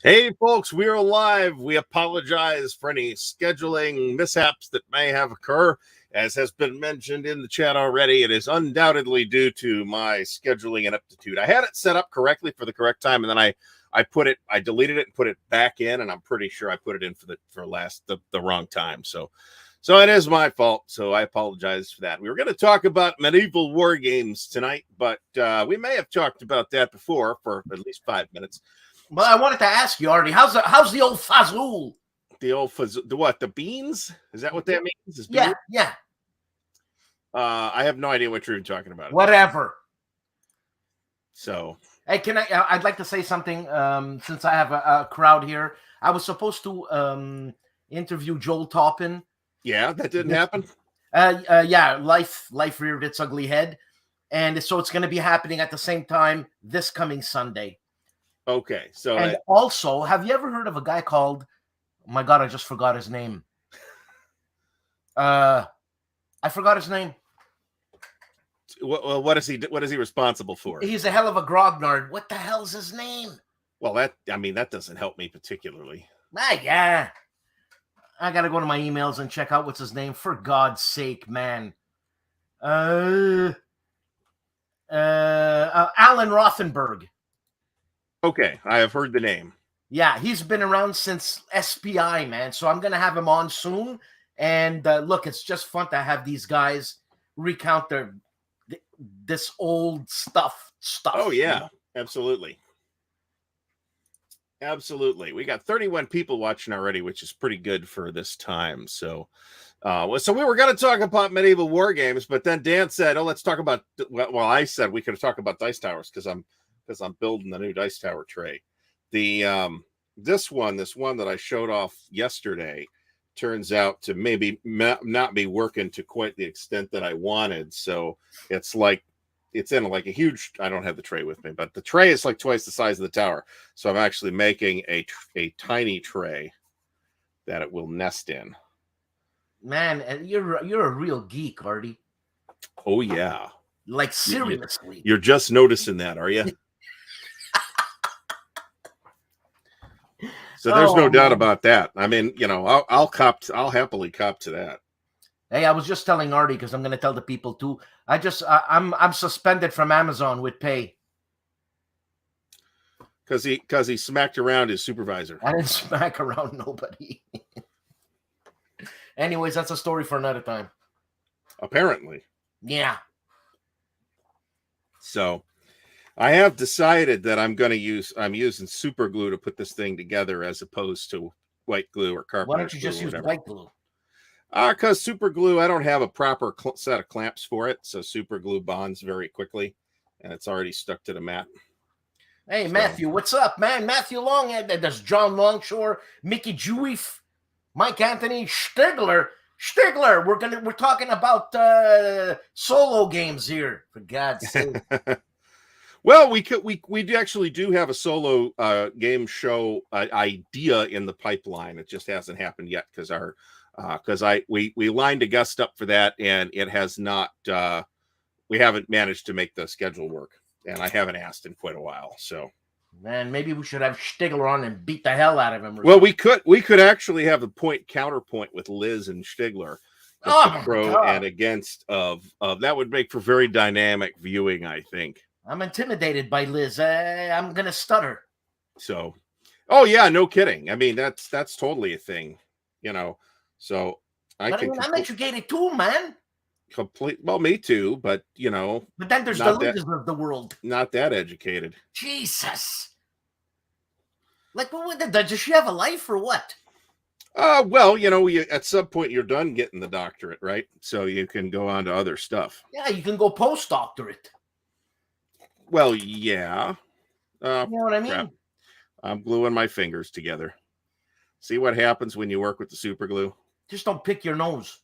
Hey, folks, we are live. We apologize for any scheduling mishaps that may have occurred. As has been mentioned in the chat already, it is undoubtedly due to my scheduling ineptitude. I had it set up correctly for the correct time, and then I deleted it and put it back in, and I'm pretty sure I put it in for the wrong time. So it is my fault. So I apologize for that. We were going to talk about medieval war games tonight, but we may have talked about that before for at least 5 minutes. Well, I wanted to ask you, Artie, how's the old Fazul? The old the beans? Is that what that means? Is yeah, yeah. I have no idea what you're talking about. Whatever. So, hey, I'd like to say something. Since I have a crowd here, I was supposed to interview Joel Toppin. Yeah, that didn't happen. Yeah, life reared its ugly head, and so it's going to be happening at the same time this coming Sunday. Okay, so and also, have you ever heard of a guy called? Oh my God, I just forgot his name. I forgot his name. What is he? What is he responsible for? He's a hell of a grognard. What the hell's his name? Well, that doesn't help me particularly. Yeah, I gotta go to my emails and check out what's his name. For God's sake, man. Alan Rothenberg. Okay, I have heard the name. Yeah, he's been around since SPI, man. So I'm going to have him on soon. And look, it's just fun to have these guys recount this old stuff. Oh, yeah, absolutely. Absolutely. We got 31 people watching already, which is pretty good for this time. So we were going to talk about medieval war games, but then Dan said, oh, let's talk about, well, I said we could talk about dice towers because I'm building the new dice tower tray. The this one that I showed off yesterday turns out to maybe not be working to quite the extent that I wanted. So it's in like a huge, I don't have the tray with me, but the tray is like twice the size of the tower. So I'm actually making a tiny tray that it will nest in. Man, you're a real geek, Artie. Oh yeah. Like seriously. You're just noticing that, are you? So there's no doubt about that. I mean, I'll happily cop to that. Hey, I was just telling Artie because I'm going to tell the people too. I'm suspended from Amazon with pay. Because he smacked around his supervisor. I didn't smack around nobody. Anyways, that's a story for another time. Apparently. Yeah. So I have decided that I'm using super glue to put this thing together as opposed to white glue or carpet. Why don't you just use white glue? Because super glue, I don't have a proper set of clamps for it. So super glue bonds very quickly and it's already stuck to the mat. Hey, Matthew, what's up, man? Matthew Longhead, there's John Longshore, Mickey Jewiff, Mike Anthony, Stigler. We're talking about solo games here, for God's sake. Well, we actually do have a solo game show idea in the pipeline. It just hasn't happened yet because we lined a guest up for that, and it has not. We haven't managed to make the schedule work, and I haven't asked in quite a while. So, man, maybe we should have Stigler on and beat the hell out of him. Well, we could actually have a counterpoint with Liz and Stigler. Pro and against of that would make for very dynamic viewing, I think. I'm intimidated by Liz. I'm gonna stutter. So, oh yeah, no kidding. I mean, that's totally a thing, So I'm educated too, man. Well, me too, but But then there's the Liz of the world. Not that educated. Jesus. Like, does she have a life or what? Well, at some point you're done getting the doctorate, right? So you can go on to other stuff. Yeah, you can go post-doctorate. Well, yeah. You know what I mean? Crap. I'm gluing my fingers together. See what happens when you work with the super glue? Just don't pick your nose.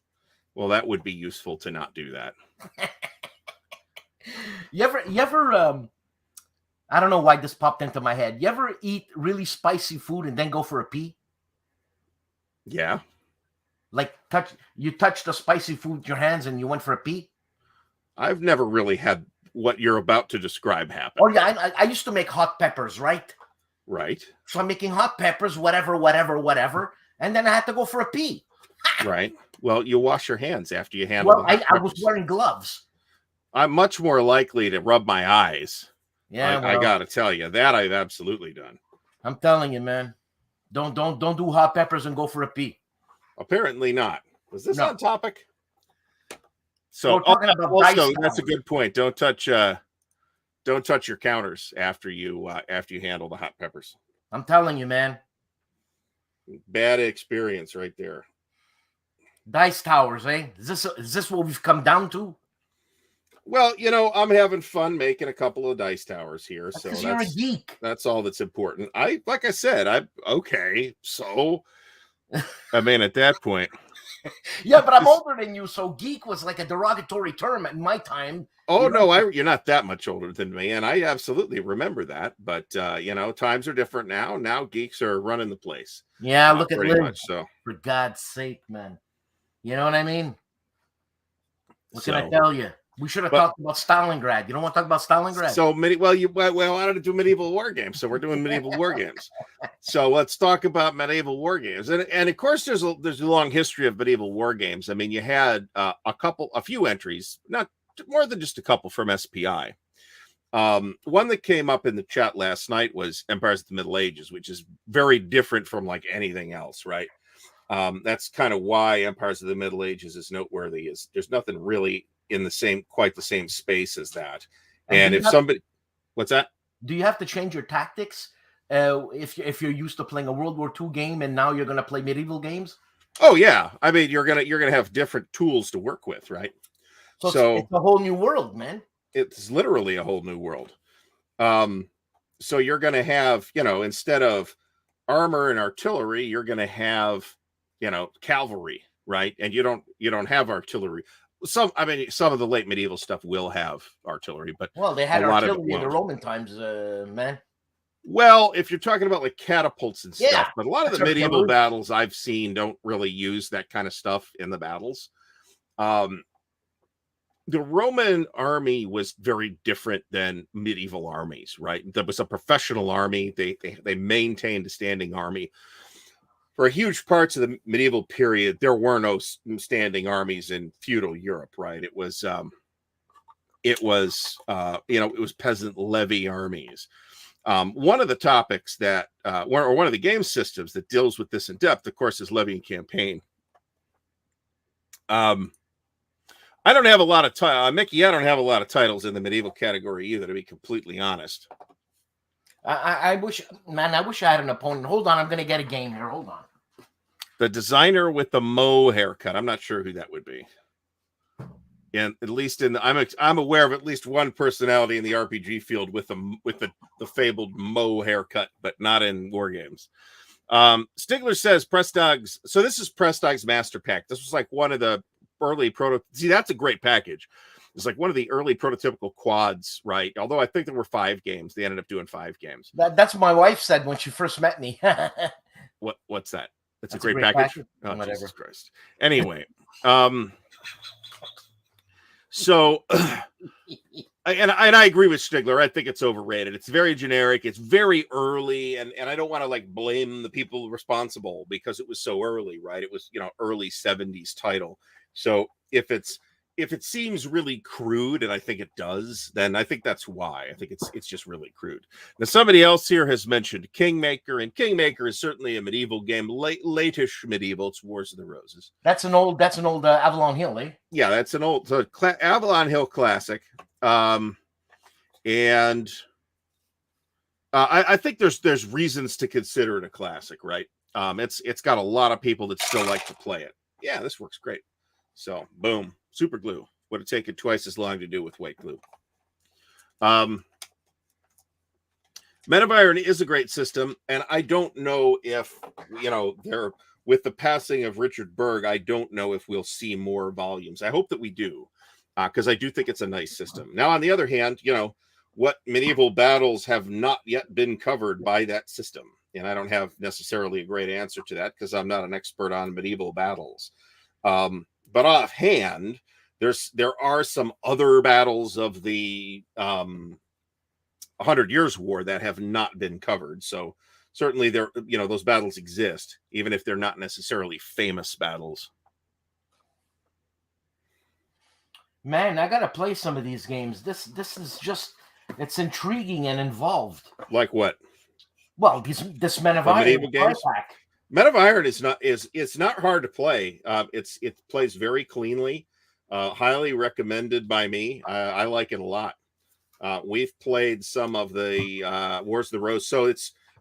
Well, that would be useful to not do that. You ever I don't know why this popped into my head. You ever eat really spicy food and then go for a pee? Yeah. Like you touch the spicy food with your hands and you went for a pee? I've never really had what you're about to describe happen. Oh, yeah. I used to make hot peppers, right? Right. So I'm making hot peppers, whatever. And then I had to go for a pee. Right. Well, you wash your hands after you handle Well, the hot I was peppers. wearing gloves. I'm much more likely to rub my eyes. Yeah, I got to tell you that I've absolutely done. I'm telling you, man. Don't do hot peppers and go for a pee. Apparently not. Was this No. on topic? So we're talking about also, dice that's a towers. good point. Don't touch your counters after you handle the hot peppers. I'm telling you, man. Bad experience right there. Dice towers, eh? Is this what we've come down to? Well, I'm having fun making a couple of dice towers here. So Because you're a geek. That's all that's important. Like I said, I'm okay. So, I mean, at that point. Yeah, but I'm older than you, so geek was like a derogatory term in my time. Oh, no, you're not that much older than me, and I absolutely remember that. But, times are different now. Now geeks are running the place. Yeah, look at Liv. Much so. For God's sake, man. You know what I mean? What can I tell you? We should have talked about Stalingrad. You don't want to talk about Stalingrad? So, I wanted to do medieval war games, so we're doing medieval war games. So let's talk about medieval war games, and of course, there's a long history of medieval war games. I mean, you had a few entries, not more than just a couple from SPI. One that came up in the chat last night was Empires of the Middle Ages, which is very different from like anything else, right? That's kind of why Empires of the Middle Ages is noteworthy. Is there's nothing really in quite the same space as that. And if somebody, what's that? Do you have to change your tactics if you're used to playing a World War II game and now you're going to play medieval games? Oh yeah, I mean you're gonna have different tools to work with, right? So it's a whole new world, man. It's literally a whole new world. So you're gonna have, instead of armor and artillery, you're gonna have, cavalry, right? And you don't have artillery. Some of the late medieval stuff will have artillery, but they had artillery in the Roman times, man. Well, if you're talking about like catapults and stuff, yeah, but a lot of the medieval battles I've seen don't really use that kind of stuff in the battles. The Roman army was very different than medieval armies, right? There was a professional army. They maintained a standing army. For huge parts of the medieval period, there were no standing armies in feudal Europe, right? It was peasant levy armies. One of the topics that, one of the game systems that deals with this in depth, of course, is levy and campaign. I don't have a lot of Mickey. I don't have a lot of titles in the medieval category either, to be completely honest. I wish I had an opponent. Hold on, I'm going to get a game here. Hold on. The designer with the Mo haircut. I'm not sure who that would be. And at least I'm aware of at least one personality in the RPG field with the fabled Mo haircut, but not in war games. Stigler says Press Dogs. So this is Press Dogs Master Pack. This was like one of the early See, that's a great package. It's like one of the early prototypical quads, right? Although I think there were 5 games. They ended up doing 5 games. That's what my wife said when she first met me. What's that? That's a great package. Oh, whatever. Jesus Christ. Anyway, so and I agree with Stigler. I think it's overrated. It's very generic. It's very early, and I don't want to like blame the people responsible because it was so early, right? It was early 70s title. So if it seems really crude, and I think it does, then I think that's why. I think it's just really crude. Now, somebody else here has mentioned Kingmaker, and Kingmaker is certainly a medieval game, late-ish medieval. It's Wars of the Roses. That's an old Avalon Hill, eh? Yeah, that's an old Avalon Hill classic. And I think there's reasons to consider it a classic, right? It's got a lot of people that still like to play it. Yeah, this works great. So, boom, super glue. Would have taken twice as long to do with white glue. Men of Iron is a great system, and I don't know if, they're with the passing of Richard Berg, I don't know if we'll see more volumes. I hope that we do, because I do think it's a nice system. Now, on the other hand, what medieval battles have not yet been covered by that system? And I don't have necessarily a great answer to that because I'm not an expert on medieval battles. But offhand, there are some other battles of the 100 Years' War that have not been covered. So certainly there, those battles exist, even if they're not necessarily famous battles. Man, I gotta play some of these games. This is just, it's intriguing and involved. Like what? Well, this Men of Iron medieval games. Men of Iron is it's not hard to play. It plays very cleanly. Highly recommended by me. I like it a lot. We've played some of the Wars of the Rose. So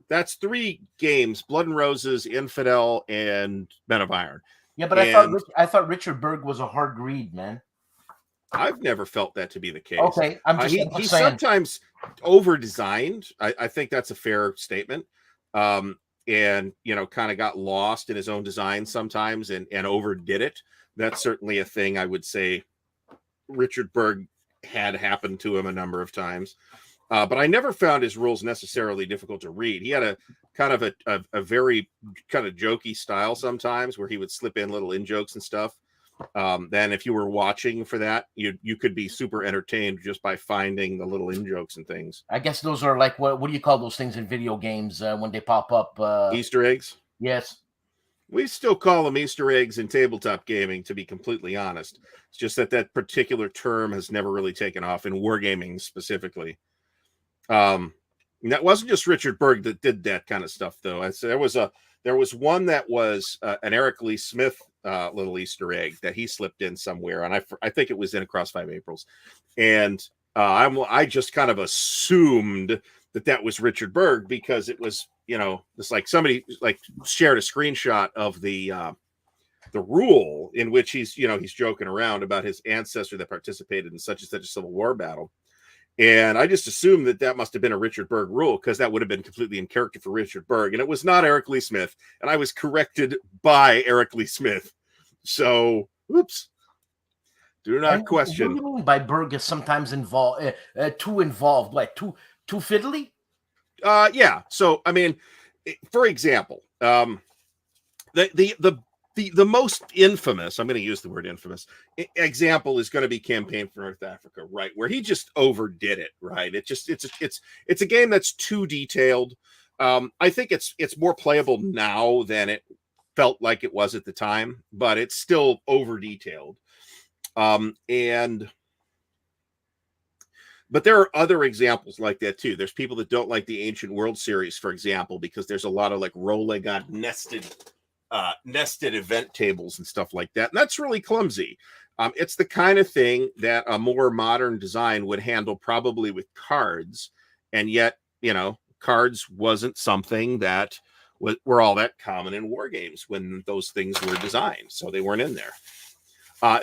that's 3 games: Blood and Roses, Infidel, and Men of Iron. Yeah, but I thought Richard Berg was a hard read, man. I've never felt that to be the case. Okay, he's sometimes over designed. I think that's a fair statement. And kind of got lost in his own design sometimes and overdid it. That's certainly a thing I would say Richard Berg had happened to him a number of times. But I never found his rules necessarily difficult to read. He had a kind of a very kind of jokey style sometimes where he would slip in little in-jokes and stuff. Then if you were watching for that, you could be super entertained just by finding the little in-jokes and things. I guess those are like, what do you call those things in video games when they pop up? Easter eggs? Yes. We still call them Easter eggs in tabletop gaming, to be completely honest. It's just that particular term has never really taken off in wargaming specifically. That wasn't just Richard Berg that did that kind of stuff, though. There was one that was an Eric Lee Smith little Easter egg that he slipped in somewhere, and I think it was in Across 5 Aprils, and I just kind of assumed that was Richard Berg because it was it's like somebody like shared a screenshot of the rule in which he's joking around about his ancestor that participated in such and such a Civil War battle. And I just assumed that must have been a Richard Berg rule because that would have been completely in character for Richard Berg. And it was not Eric Lee Smith. And I was corrected by Eric Lee Smith. So, oops. Do not question. What do you mean by Berg is sometimes involved, too involved? Like too fiddly? Yeah. So, I mean, for example, the most infamous, I'm going to use the word infamous, example is going to be Campaign for North Africa, right? Where he just overdid it, right? It's a game that's too detailed. I think it's more playable now than it felt like it was at the time, but it's still over detailed. But there are other examples like that too. There's people that don't like the Ancient World series, for example, because there's a lot of like rolling on nested event tables and stuff like that. And that's really clumsy. It's the kind of thing that a more modern design would handle probably with cards. And yet, cards wasn't something that were all that common in war games when those things were designed. So they weren't in there.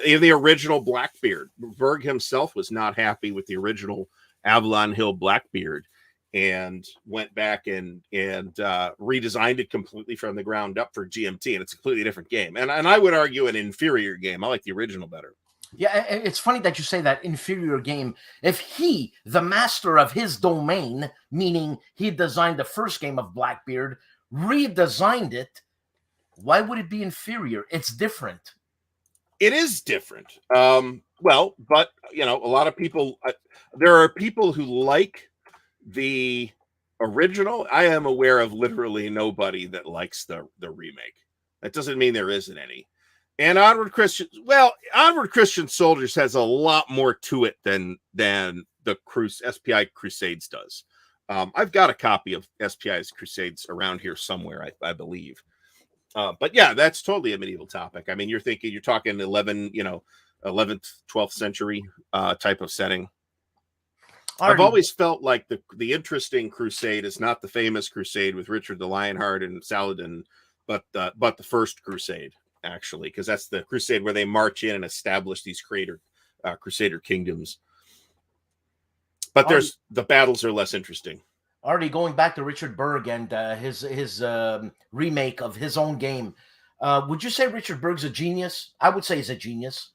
In the original Blackbeard, Berg himself was not happy with the original Avalon Hill Blackbeard and went back and redesigned it completely from the ground up for GMT, and it's a completely different game. And I would argue an inferior game. I like the original better. Yeah, it's funny that you say that, inferior game. If he, the master of his domain, meaning he designed the first game of Blackbeard, redesigned it, why would it be inferior? It's different. It is different. Well, but a lot of people, there are people who like the original. I am aware of literally nobody that likes the remake. That doesn't mean there isn't any. And Onward Christian Soldiers has a lot more to it than the SPI Crusades does. I've got a copy of SPI's Crusades around here somewhere, I believe. But yeah, that's totally a medieval topic. I mean, you're talking 11th, 12th century type of setting. I've always felt like the interesting crusade is not the famous crusade with Richard the Lionheart and Saladin, but the first crusade, actually, because that's the crusade where they march in and establish these crusader kingdoms. But the battles are less interesting. Already going back to Richard Berg and his remake of his own game, would you say Richard Berg's a genius? I would say he's a genius.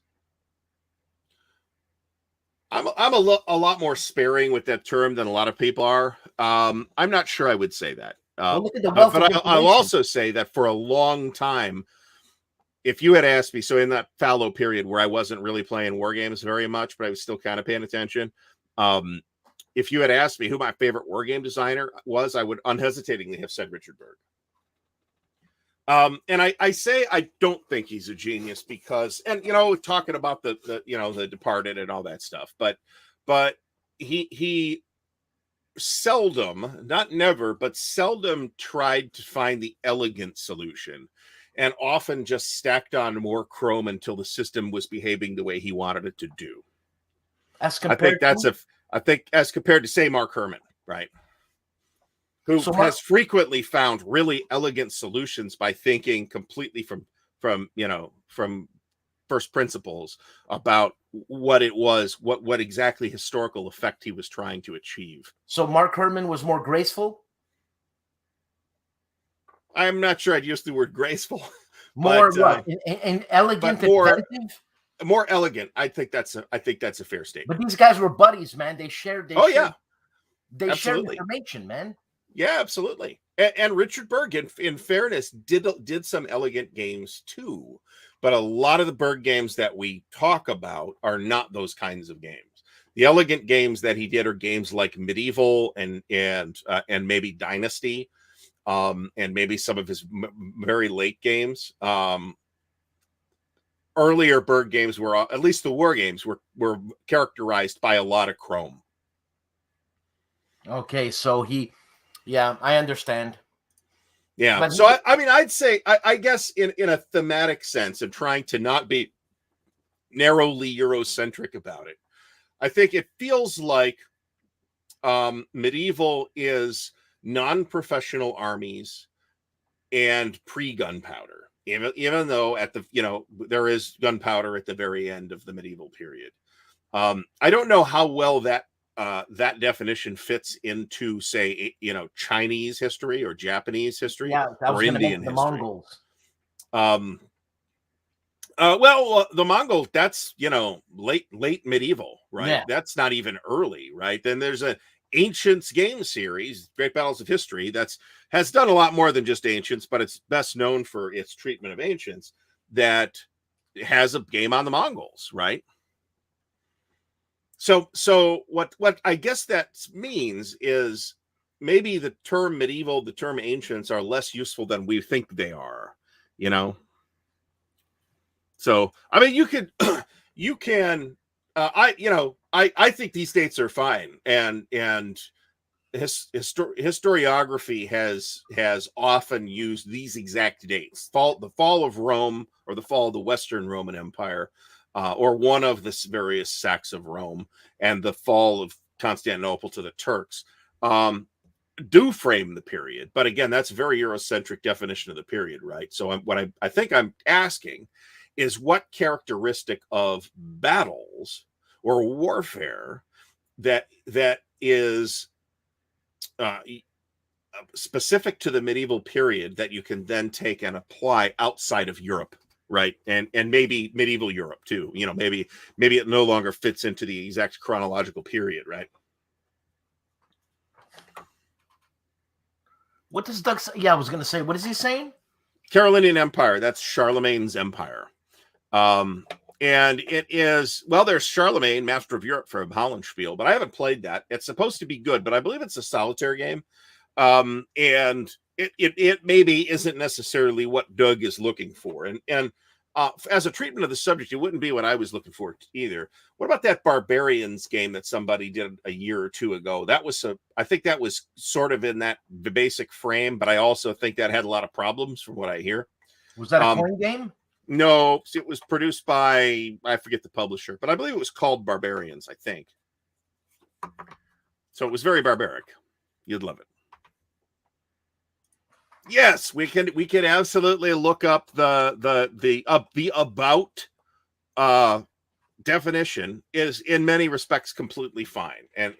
I'm a lot more sparing with that term than a lot of people are. I'm not sure I would say that. Look at the wealth of information. I'll also say that for a long time, if you had asked me, so in that fallow period where I wasn't really playing war games very much, but I was still kind of paying attention, if you had asked me who my favorite war game designer was, I would unhesitatingly have said Richard Berg. And I say I don't think he's a genius because, and talking about the Departed and all that stuff, but he seldom, not never, but seldom tried to find the elegant solution, and often just stacked on more chrome until the system was behaving the way he wanted it to do. I think as compared to, say, Mark Herman, right? Who has frequently found really elegant solutions by thinking completely from first principles about what it was, what exactly historical effect he was trying to achieve. So Mark Herman was more graceful? I'm not sure I'd use the word graceful. More what? In elegant, inventive? More elegant. I think that's a fair statement. But these guys were buddies, man. They shared. They shared Absolutely. information, man. Yeah, absolutely. And Richard Berg, in fairness, did some elegant games too. But a lot of the Berg games that we talk about are not those kinds of games. The elegant games that he did are games like Medieval and maybe Dynasty, and maybe some of his very late games. Earlier Berg games were, at least the war games, were characterized by a lot of chrome. Okay, so I understand. Yeah, but so I mean, I'd say, I guess in a thematic sense, and trying to not be narrowly Eurocentric about it, I think it feels like Medieval is non-professional armies and pre-gunpowder, even though there is gunpowder at the very end of the medieval period. I don't know how well that definition fits into, say, Chinese history or Japanese history, or Indian history. Mongols. The Mongol, that's late medieval, right? Yeah. That's not even early, right? Then there's a Ancients game series, Great Battles of History, has done a lot more than just Ancients, but it's best known for its treatment of Ancients, that has a game on the Mongols, right? So what I guess that means is maybe the term medieval, the term ancients are less useful than we think they are, So, I mean, I think these dates are fine, and historiography has often used these exact dates: the fall of Rome, or the fall of the Western Roman Empire, or one of the various sacks of Rome, and the fall of Constantinople to the Turks, do frame the period. But again, that's a very Eurocentric definition of the period, right? So what I think I'm asking is, what characteristic of battles or warfare that is specific to the medieval period that you can then take and apply outside of Europe, right? And maybe medieval Europe too. Maybe it no longer fits into the exact chronological period, right? What does Doug say? Yeah, I was going to say, what is he saying? Carolingian Empire. That's Charlemagne's empire. And it is, there's Charlemagne, Master of Europe from Hollandspiel, but I haven't played that. It's supposed to be good, but I believe it's a solitaire game. And it maybe isn't necessarily what Doug is looking for. And as a treatment of the subject, it wouldn't be what I was looking for either. What about that Barbarians game that somebody did a year or two ago? I think that was sort of in the basic frame, but I also think that had a lot of problems from what I hear. Was that a coin game? No, it was produced by, I forget the publisher, but I believe it was called Barbarians, I think. So it was very barbaric. You'd love it. Yes, we can absolutely look up the about definition is in many respects completely fine, and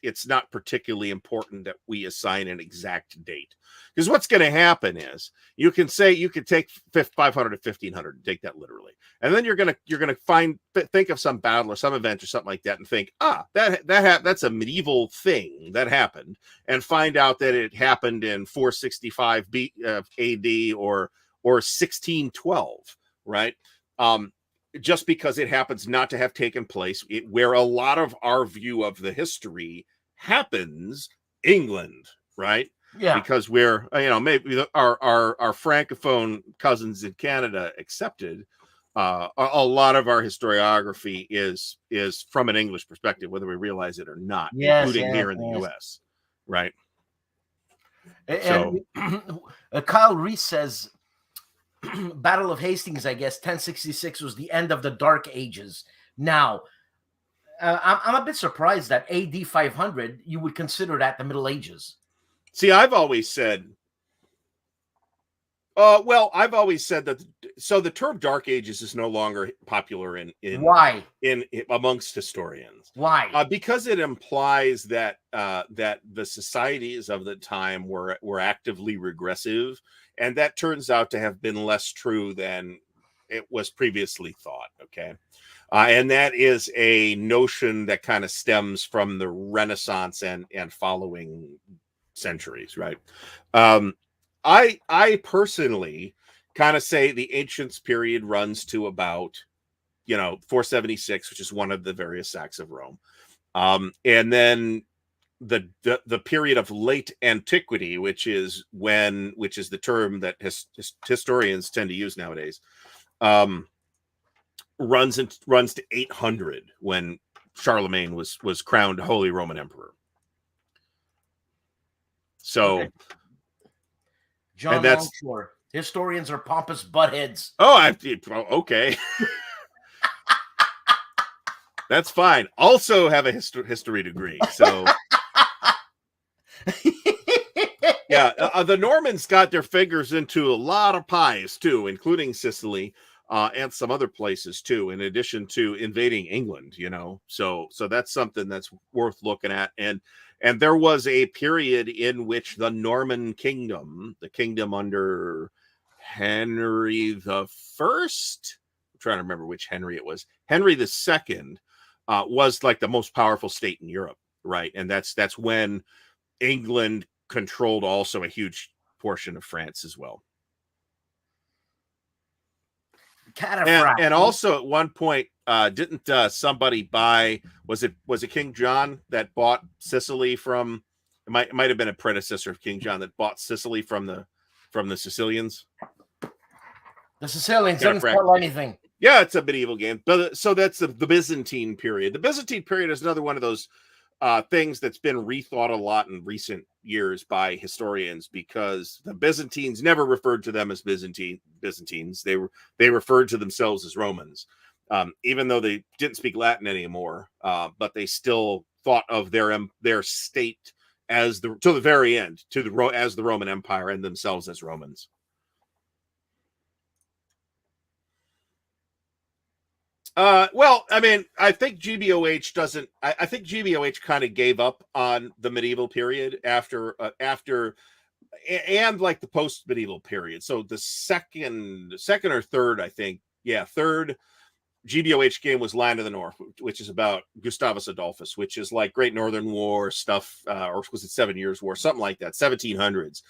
it's not particularly important that we assign an exact date, because what's going to happen is you can take 500 to 1500 and take that literally, and then you're gonna think of some battle or some event or something like that and think, that's a medieval thing that happened, and find out that it happened in 465 AD or 1612, right? Just because it happens not to have taken place where a lot of our view of the history happens England, right? Yeah. Because we're, maybe our francophone cousins in Canada accepted. A lot of our historiography is from an English perspective, whether we realize it or not, including here in the U.S., right? And Kyle Reese says, Battle of Hastings, I guess, 1066 was the end of the Dark Ages. Now, I'm a bit surprised that AD 500, you would consider that the Middle Ages. See, I've always said, that. So the term Dark Ages is no longer popular in Why? in amongst historians. Why? Because it implies that that the societies of the time were actively regressive, and that turns out to have been less true than it was previously thought. Okay. And that is a notion that kind of stems from the Renaissance and following centuries, right? I personally kind of say the ancients period runs to about 476, which is one of the various sacks of Rome, and then the period of late antiquity, which is the term that historians tend to use nowadays, runs to 800 when Charlemagne was crowned Holy Roman Emperor. So, okay. John Longshore, historians are pompous buttheads. Oh, okay. That's fine. Also have a history degree. So, yeah, the Normans got their fingers into a lot of pies too, including Sicily and some other places too, in addition to invading England. So that's something that's worth looking at. And there was a period in which the Norman kingdom, the kingdom under Henry the First, I'm trying to remember which Henry it was, Henry the Second, was like the most powerful state in Europe, right? And that's when England controlled also a huge portion of France as well. And also at one point, didn't somebody buy? Was it King John that bought Sicily from? It might have been a predecessor of King John that bought Sicily from the Sicilians. The Sicilians didn't sell anything. Yeah, it's a medieval game. But so that's the Byzantine period. The Byzantine period is another one of those things that's been rethought a lot in recent years by historians, because the Byzantines never referred to them as Byzantines. They referred to themselves as Romans, even though they didn't speak Latin anymore. But they still thought of their state as to the very end as the Roman Empire, and themselves as Romans. Well, I mean, I think GBOH doesn't. I think GBOH kind of gave up on the medieval period after and like the post-medieval period. So the second or third, I think, third GBOH game was Land of the North, which is about Gustavus Adolphus, which is like Great Northern War stuff, or was it 7 Years' War, something like that, 1700s.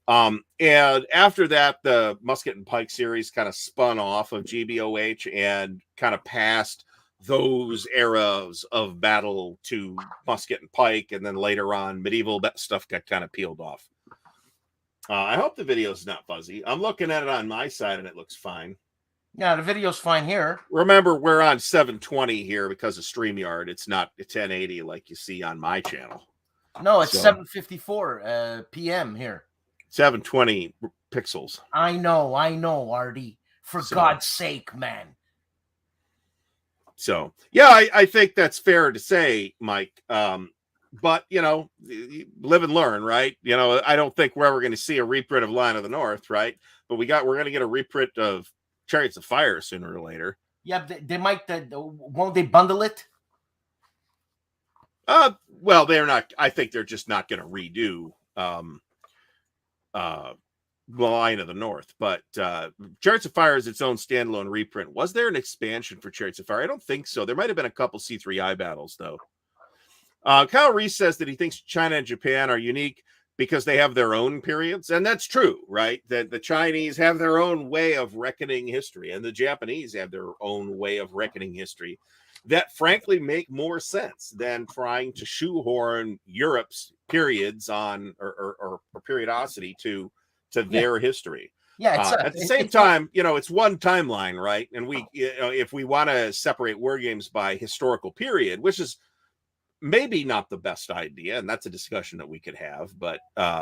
And after that, the Musket and Pike series kind of spun off of GBOH and kind of passed those eras of battle to Musket and Pike, and then later on, medieval stuff got kind of peeled off. I hope the video is not fuzzy. I'm looking at it on my side, and it looks fine. Yeah, the video's fine here. Remember, we're on 720 here because of StreamYard. It's not 1080 like you see on my channel. No, it's 7:54 p.m. here. 720 pixels. I know, Artie. For God's sake, man. So, yeah, I think that's fair to say, Mike. But, live and learn, right? I don't think we're ever going to see a reprint of Line of the North, right? But we're going to get a reprint of Chariots of Fire sooner or later. Yeah, they might. Won't they bundle it? Well, they're not. I think they're just not going to redo Line of the North, but Chariots of Fire is its own standalone reprint. Was there an expansion for Chariots of Fire? I don't think so. There might have been a couple C3I battles, though. Kyle Reese says that he thinks China and Japan are unique because they have their own periods, and that's true, right? That the Chinese have their own way of reckoning history, and the Japanese have their own way of reckoning history. that frankly make more sense than trying to shoehorn Europe's periods on or periodicity to their history. Yeah, At the same time, it's one timeline, right? And if we want to separate war games by historical period, which is maybe not the best idea, and that's a discussion that we could have, but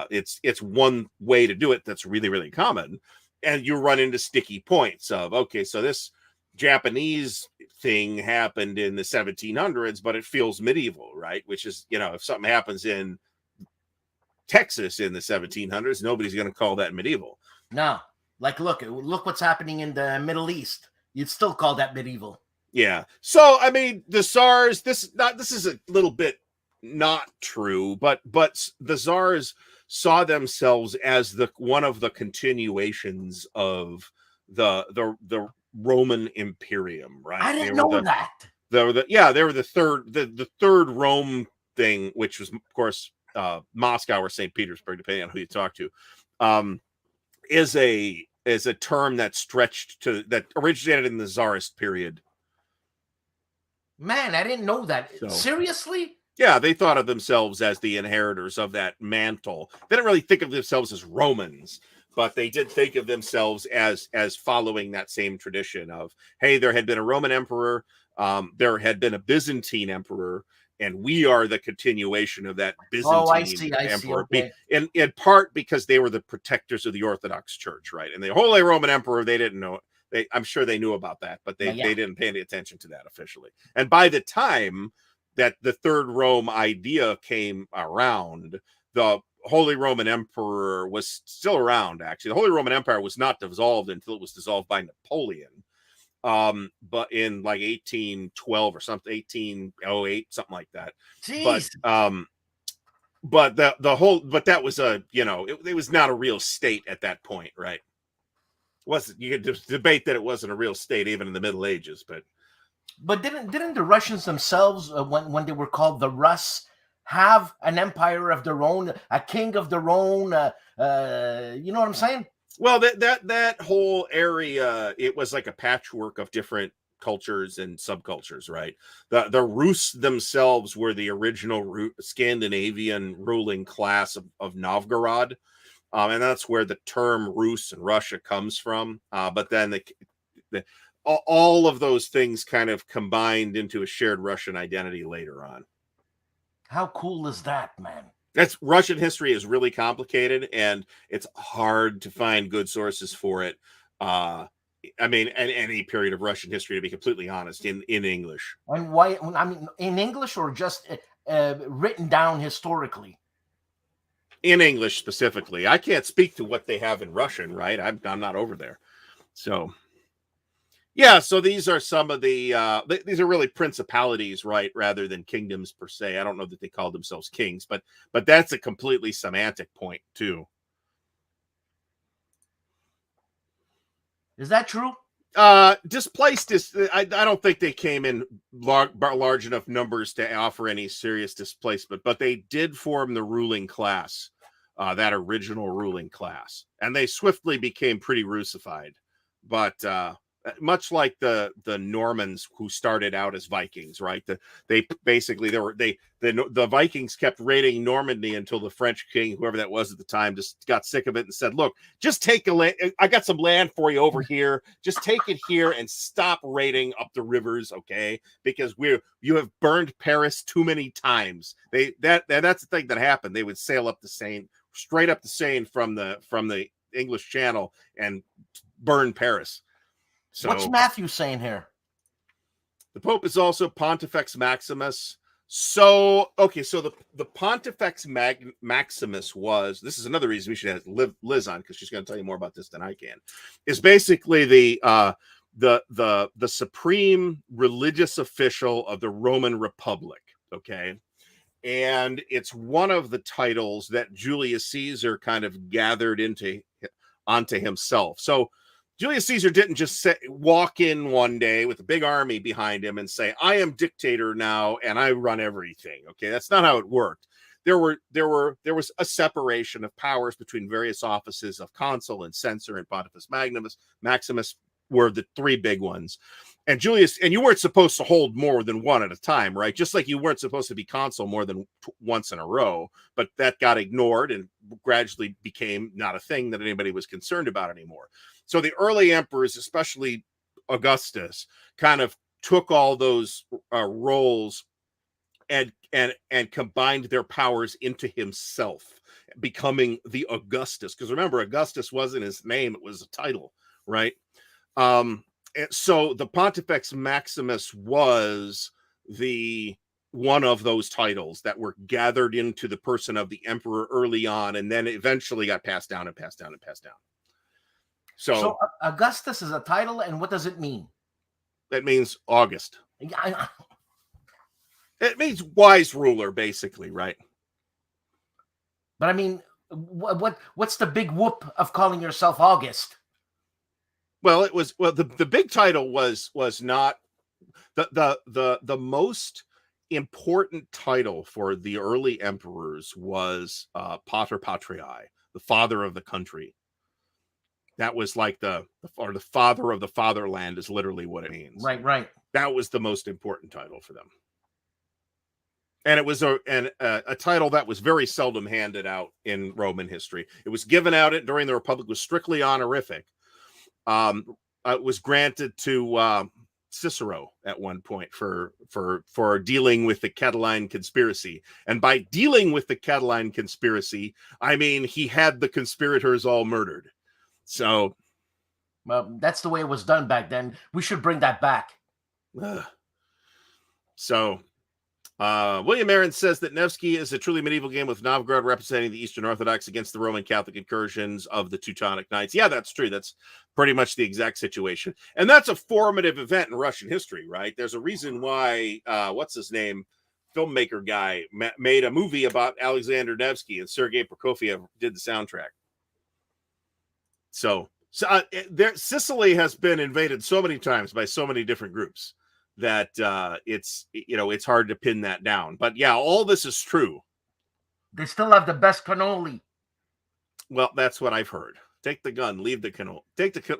it's one way to do it that's really, really common. And you run into sticky points of, okay, so this Japanese thing happened in the 1700s, but it feels medieval, right? Which is, if something happens in Texas in the 1700s, nobody's going to call that medieval. No, like look what's happening in the Middle East. You'd still call that medieval. Yeah. So I mean, the Tsars. This is a little bit not true, but the Tsars saw themselves as one of the continuations of the Roman Imperium, right? I didn't know that. They were the third Rome thing, which was of course Moscow or St. Petersburg, depending on who you talk to, is a term that originated in the Tsarist period. Man, I didn't know that. So, seriously? Yeah, they thought of themselves as the inheritors of that mantle. They didn't really think of themselves as Romans, but they did think of themselves as following that same tradition of, hey, there had been a Roman emperor, there had been a Byzantine emperor, and we are the continuation of that Byzantine emperor. Okay. In part because they were the protectors of the Orthodox Church, right? And the Holy Roman Emperor, they didn't know it. I'm sure they knew about that, but they didn't pay any attention to that officially. And by the time that the Third Rome idea came around, the Holy Roman Emperor was still around, actually. The Holy Roman Empire was not dissolved until it was dissolved by Napoleon. But in like 1812 or something, 1808, something like that. Jeez. But that was it was not a real state at that point, right? You could just debate that it wasn't a real state even in the Middle Ages, but didn't the Russians themselves, when they were called the Rus, have an empire of their own, a king of their own? You know what I'm saying? Well, that whole area, it was like a patchwork of different cultures and subcultures, right? The Rus themselves were the original Scandinavian ruling class of Novgorod, and that's where the term Rus and Russia comes from. But then all of those things kind of combined into a shared Russian identity later on. How cool is that, man? Russian history is really complicated, and it's hard to find good sources for it. I mean, any period of Russian history, to be completely honest, in English. And why? I mean, in English or just written down historically? In English specifically. I can't speak to what they have in Russian, right? I'm not over there. So, yeah, so these are some of these are really principalities, right, rather than kingdoms per se. I don't know that they call themselves kings, but that's a completely semantic point too. Is that true? Displaced is, I don't think they came in large enough numbers to offer any serious displacement, but they did form the ruling class, that original ruling class, and they swiftly became pretty Russified. But much like the Normans who started out as Vikings, right? The Vikings kept raiding Normandy until the French king, whoever that was at the time, just got sick of it and said, "Look, just take I got some land for you over here. Just take it here and stop raiding up the rivers, okay? Because you have burned Paris too many times." That's the thing that happened. They would sail up the Seine, straight up the Seine from the English Channel, and burn Paris. So, what's Matthew saying here? The Pope is also Pontifex Maximus. So, okay, so the Pontifex Maximus was, this is another reason we should have Liz on, because she's going to tell you more about this than I can, is basically the supreme religious official of the Roman Republic, okay? And it's one of the titles that Julius Caesar kind of gathered onto himself. So, Julius Caesar didn't just walk in one day with a big army behind him and say, "I am dictator now and I run everything." Okay, that's not how it worked. There was a separation of powers between various offices of consul and censor, and Pontifex Maximus were the three big ones. And Julius, and you weren't supposed to hold more than one at a time, right? Just like you weren't supposed to be consul more than once in a row, but that got ignored and gradually became not a thing that anybody was concerned about anymore. So the early emperors, especially Augustus, kind of took all those roles and combined their powers into himself, becoming the Augustus. Because remember, Augustus wasn't his name, it was a title, right? So the Pontifex Maximus was the one of those titles that were gathered into the person of the emperor early on, and then eventually got passed down and passed down and passed down. So Augustus is a title, and what does it mean? That means August. It means wise ruler, basically, right? But I mean, what's the big whoop of calling yourself August? Well, the big title was not the most important title for the early emperors was Pater Patriae, the father of the country. That was like the father of the fatherland is literally what it means. Right. That was the most important title for them. And it was a title that was very seldom handed out in Roman history. It was given out during the Republic, was strictly honorific. It was granted to Cicero at one point for dealing with the Catiline conspiracy. And by dealing with the Catiline conspiracy, I mean he had the conspirators all murdered. So, well, that's the way it was done back then. We should bring that back. So, William Aaron says that Nevsky is a truly medieval game with Novgorod representing the Eastern Orthodox against the Roman Catholic incursions of the Teutonic Knights. Yeah, that's true. That's pretty much the exact situation. And that's a formative event in Russian history, right? There's a reason why, what's his name? Filmmaker guy made a movie about Alexander Nevsky, and Sergei Prokofiev did the soundtrack. So Sicily has been invaded so many times by so many different groups that it's hard to pin that down. But yeah, all this is true. They still have the best cannoli. Well, that's what I've heard. Take the gun, leave the cannoli.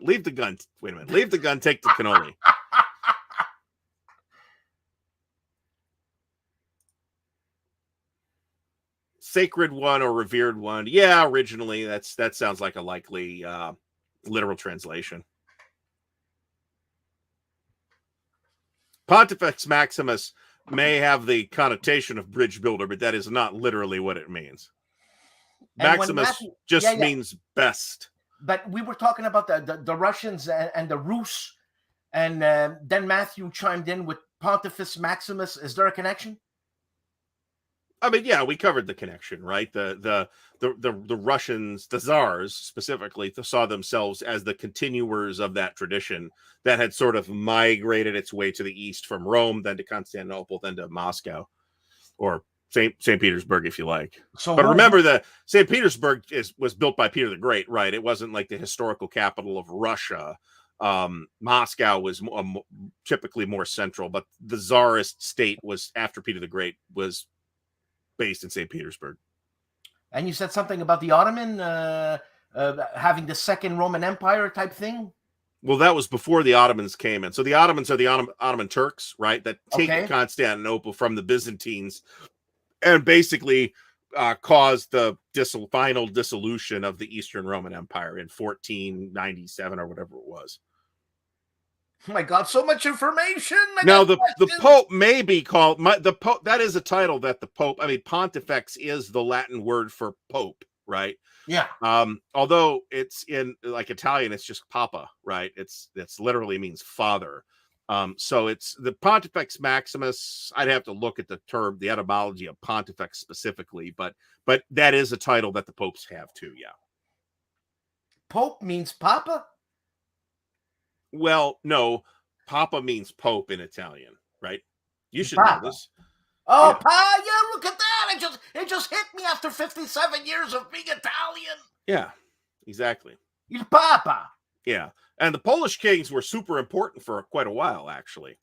Leave the gun. Wait a minute. Leave the gun, take the cannoli. Sacred one or revered one. Yeah, originally that sounds like a likely literal translation. Pontifex Maximus may have the connotation of bridge builder, but that is not literally what it means. Maximus means best. But we were talking about the Russians and the Rus, and then Matthew chimed in with Pontifex Maximus. Is there a connection? I mean, yeah, we covered the connection, right? The Russians, the Tsars specifically, saw themselves as the continuers of that tradition that had sort of migrated its way to the east from Rome, then to Constantinople, then to Moscow, or St. Petersburg, if you like. But remember that St. Petersburg was built by Peter the Great, right? It wasn't like the historical capital of Russia. Moscow was typically more central, but the Tsarist state was, after Peter the Great, was based in St. Petersburg. And you said something about the Ottoman having the second Roman Empire type thing? Well, that was before the Ottomans came in. So the Ottomans are the Ottoman Turks, right? That take Constantinople from the Byzantines and basically caused the final dissolution of the Eastern Roman Empire in 1497 or whatever it was. Oh my God, so much information. Now, the Pope may be called the Pope. That is a title that the Pope, I mean, Pontifex is the Latin word for Pope, right? Yeah. Although it's in like Italian, it's just Papa, right? It's literally means father. So it's the Pontifex Maximus. I'd have to look at the term, the etymology of Pontifex specifically, but that is a title that the popes have too. Yeah. Pope means Papa? Well, no, Papa means Pope in Italian, right? You should know this. Oh, yeah, look at that. It just hit me after 57 years of being Italian. Yeah, exactly. Il Papa. Yeah. And the Polish kings were super important for quite a while, actually.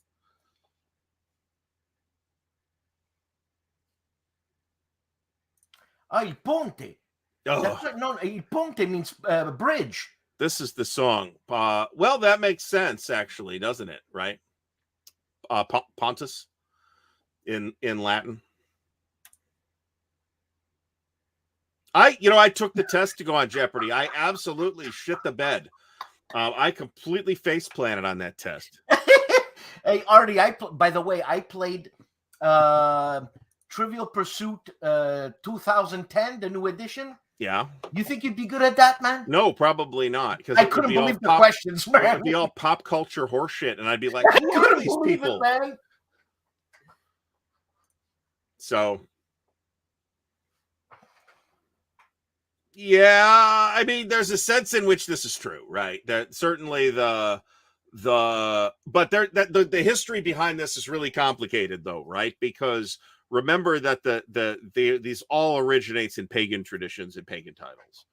Il Ponte. No, Il Ponte means bridge. This is the song. Well, that makes sense, actually, doesn't it? Right? Pontus in Latin. I took the test to go on Jeopardy. I absolutely shit the bed. I completely face planted on that test. Hey, Artie, by the way, I played Trivial Pursuit 2010, the new edition. Yeah. You think you'd be good at that, man? No, probably not. Because I couldn't believe the questions, man. It would be all pop culture horseshit, and I'd be like, who are these people? Man. So, yeah, I mean, there's a sense in which this is true, right? That certainly the history behind this is really complicated, though, right? Because remember that these all originates in pagan traditions and pagan titles,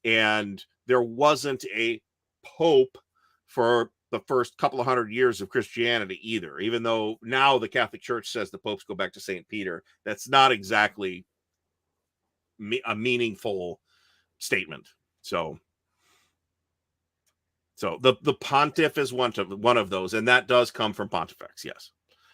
and there wasn't a pope for the first couple of 100 years of Christianity either. Even though now the Catholic Church says the popes go back to St. Peter, that's not exactly a meaningful statement. So the pontiff is one of those, and that does come from Pontifex. Yes,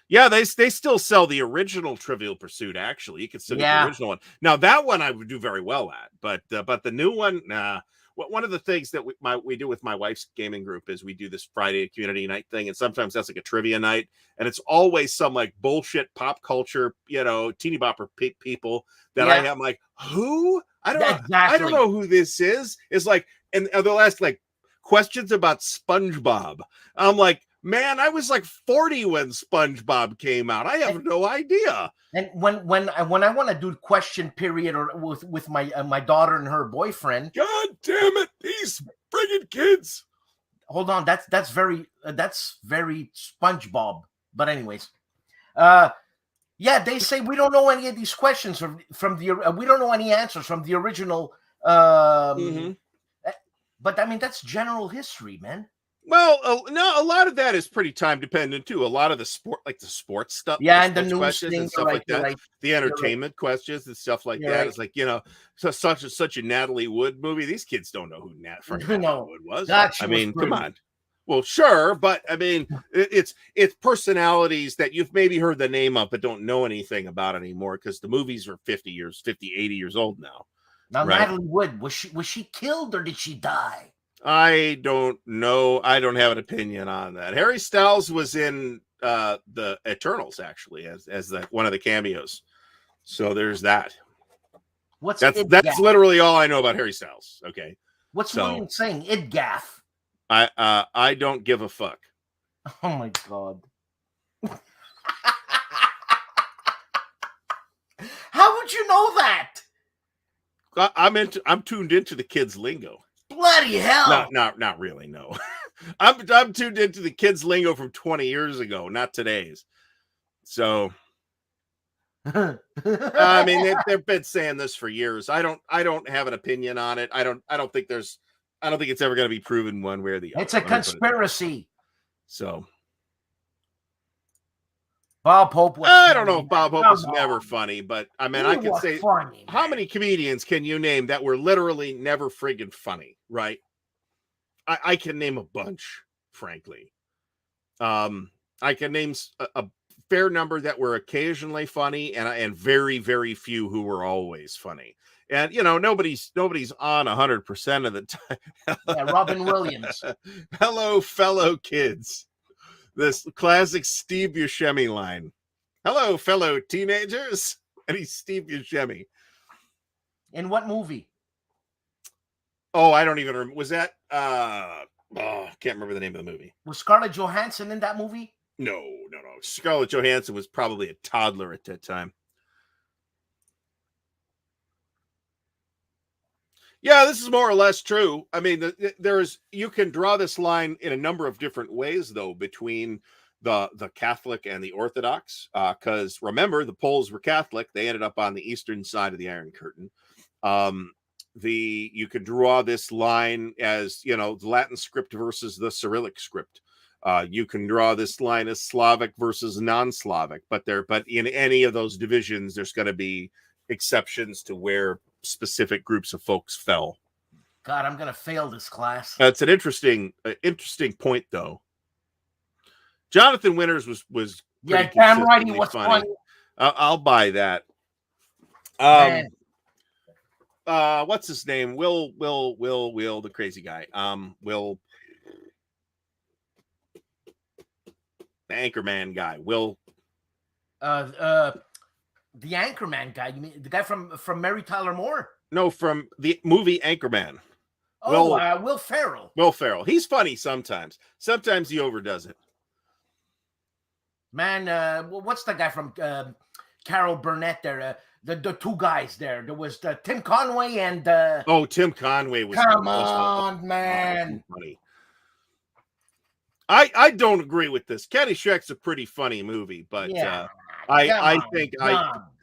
yeah, they still sell the original Trivial Pursuit. Actually, you can still get the original one. Now that one I would do very well at, but the new one, nah. One of the things that we do with my wife's gaming group is we do this Friday community night thing, and sometimes that's like a trivia night, and it's always some like bullshit pop culture, teeny bopper people that I am like, who? I don't know who this is. It's like, and they'll ask like questions about SpongeBob. I'm like, man, I was like 40 when SpongeBob came out. I have no idea. And when I want to do question period or with my daughter and her boyfriend, God damn it, these friggin' kids. Hold on, that's very SpongeBob. But anyways, yeah, they say we don't know any of these questions from the we don't know any answers from the original. But I mean, that's general history, man. Well, no, a lot of that is pretty time dependent too. A lot of the sports stuff, and the news questions and stuff like that, the entertainment questions and stuff like that. It's like so such a Natalie Wood movie. These kids don't know who Natalie Wood was. I mean, come on. Well, sure, but I mean, it's personalities that you've maybe heard the name of but don't know anything about anymore because the movies are 80 years old now. Now, right? Natalie Wood, was she killed or did she die? I don't know. I don't have an opinion on that. Harry Styles was in the Eternals actually as one of the cameos. So there's that. That's literally all I know about Harry Styles. Okay. What's William saying? Idgaff. I don't give a fuck. Oh my god. How would you know that? I'm tuned into the kids' lingo. Bloody hell! Not really. No, I'm tuned into the kids' lingo from 20 years ago, not today's. So, I mean, they've been saying this for years. I don't have an opinion on it. I don't think it's ever going to be proven one way or the other. It's a conspiracy. So, Bob Hope was I don't know if Bob Hope was never funny, but I mean, I can say funny, how many comedians can you name that were literally never friggin' funny, right? I can name a bunch, frankly. I can name a fair number that were occasionally funny and very, very few who were always funny. And, nobody's on 100% of the time. Yeah, Robin Williams. Hello, fellow kids. This classic Steve Buscemi line. Hello, fellow teenagers. And he's Steve Buscemi. In what movie? Oh, I don't even remember. Was that can't remember the name of the movie. Was Scarlett Johansson in that movie? No. Scarlett Johansson was probably a toddler at that time. Yeah, this is more or less true. I mean, you can draw this line in a number of different ways, though, between the Catholic and the Orthodox. Because remember, the Poles were Catholic; they ended up on the eastern side of the Iron Curtain. You could draw this line as the Latin script versus the Cyrillic script. You can draw this line as Slavic versus non-Slavic, but in any of those divisions, there's going to be exceptions to where specific groups of folks fell. God, I'm gonna fail this class. That's an interesting point, though. Jonathan Winters was Yeah, damn right he was funny. I'll buy that. Man. What's his name? Will, the crazy guy. Will, the Anchorman guy. Will. The Anchorman guy. You mean the guy from Mary Tyler Moore? No, from the movie Anchorman. Oh, Will Ferrell. Will Ferrell. He's funny sometimes. Sometimes he overdoes it. Man, what's the guy from Carol Burnett there? The two guys there. There was Tim Conway and Tim Conway was come on, man. Funny. I don't agree with this. Caddyshack's a pretty funny movie, but yeah. I think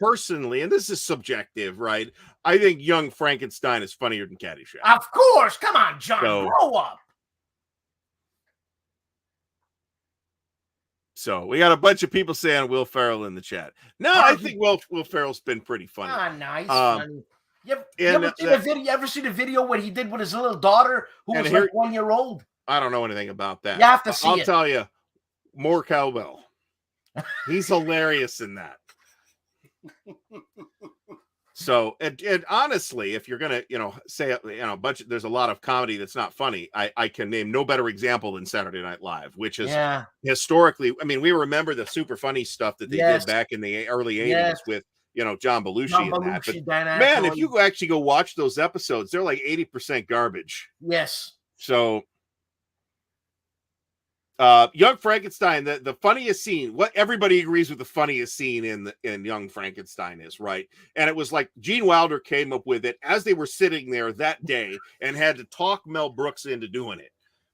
personally, and this is subjective, right? I think Young Frankenstein is funnier than Caddyshack. Of course. Come on, John. Grow up. So we got a bunch of people saying Will Ferrell in the chat. No, I think Will Ferrell's been pretty funny. Nice. Funny. You ever see the video what he did with his little daughter who was like 1 year old? I don't know anything about that. You have to see it. I'll tell you, more cowbell. He's hilarious in that. So, and honestly, if you're gonna, say, there's a lot of comedy that's not funny. I can name no better example than Saturday Night Live, which is historically. I mean, we remember the super funny stuff that they did back in the early '80s with, John Belushi and that. But man, if you actually go watch those episodes, they're like 80% garbage. Yes. So. Young Frankenstein, the funniest scene, what everybody agrees with the funniest scene in Young Frankenstein is, right? And it was like Gene Wilder came up with it as they were sitting there that day and had to talk Mel Brooks into doing it.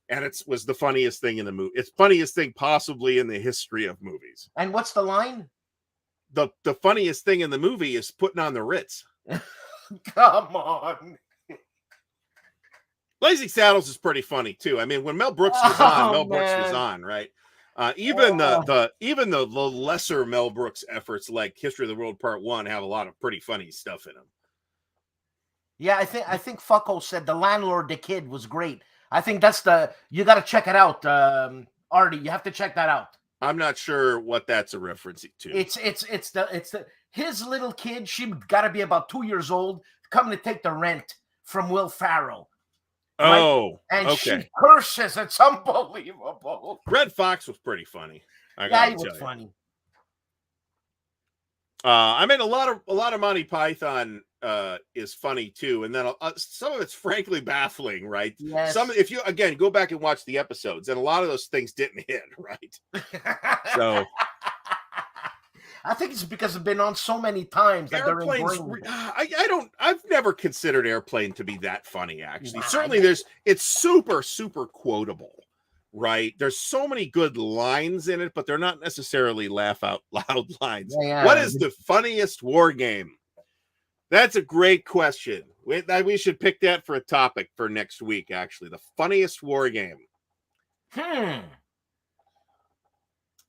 And it was the funniest thing in the movie. It's funniest thing possibly in the history of movies. And what's the line? The funniest thing in the movie is putting on the Ritz. Come on. Blazing Saddles is pretty funny too. I mean, when Mel Brooks was on, Mel Brooks was on, right? Even the lesser Mel Brooks efforts like History of the World Part 1 have a lot of pretty funny stuff in them. Yeah, I think Fucko said The Landlord, the Kid was great. I think that's you got to check it out, Artie. You have to check that out. I'm not sure what that's a reference to. It's his little kid. She got to be about 2 years old, coming to take the rent from Will Ferrell. Right? Oh, and okay. She curses. It's unbelievable. Red Fox was pretty funny. He was funny. I mean, a lot of Monty Python is funny too, and then some of it's frankly baffling, right? Yes. If you again go back and watch the episodes, and a lot of those things didn't hit, right? So. I think it's because it's been on so many times that I've never considered Airplane to be that funny, actually. Certainly it's super, super quotable, right? There's so many good lines in it, but they're not necessarily laugh out loud lines. Yeah. What is the funniest war game? That's a great question. We should pick that for a topic for next week, actually. The funniest war game.